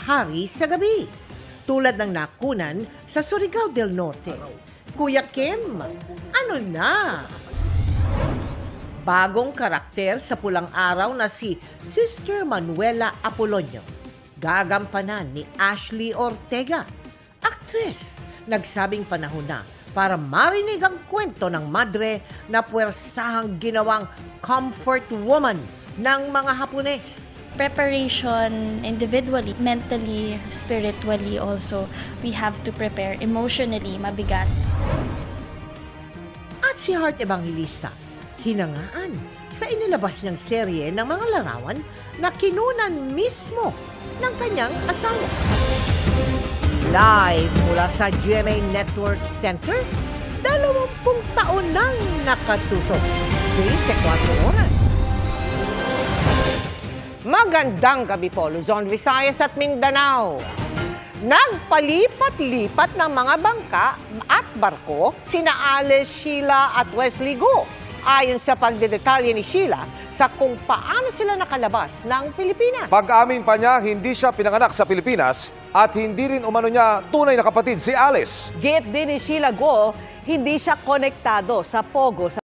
hari sa gabi, tulad ng nakunan sa Surigao del Norte. Kuya Kim, ano na? Bagong karakter sa Pulang Araw na si Sister Manuela Apolonio, gagampanan ni Ashley Ortega, aktres. Nagsabing panahon na para marinig ang kwento ng madre na puwersahang ginawang comfort woman ng mga Hapones. Preparation individually, mentally, spiritually also. We have to prepare emotionally, mabigat. At si Heart Evangelista, hinangaan sa inilabas niyang serye ng mga larawan na kinunan mismo ng kanyang asawa. Live mula sa GMA Network Center, 20 taon nang nakatutok. 24 oras. Magandang gabi po, Luzon, Visayas at Mindanao. Nagpalipat-lipat ng mga bangka at barko sina Alice, Sheila at Wesley Go. Ayon sa pagdedetalye ni Sheila sa kung paano sila nakalabas ng Pilipinas. Pag-amin pa niya, hindi siya pinanganak sa Pilipinas at hindi rin umano niya tunay na kapatid si Alice. Giit din ni Sheila Go, hindi siya konektado sa Pogo sa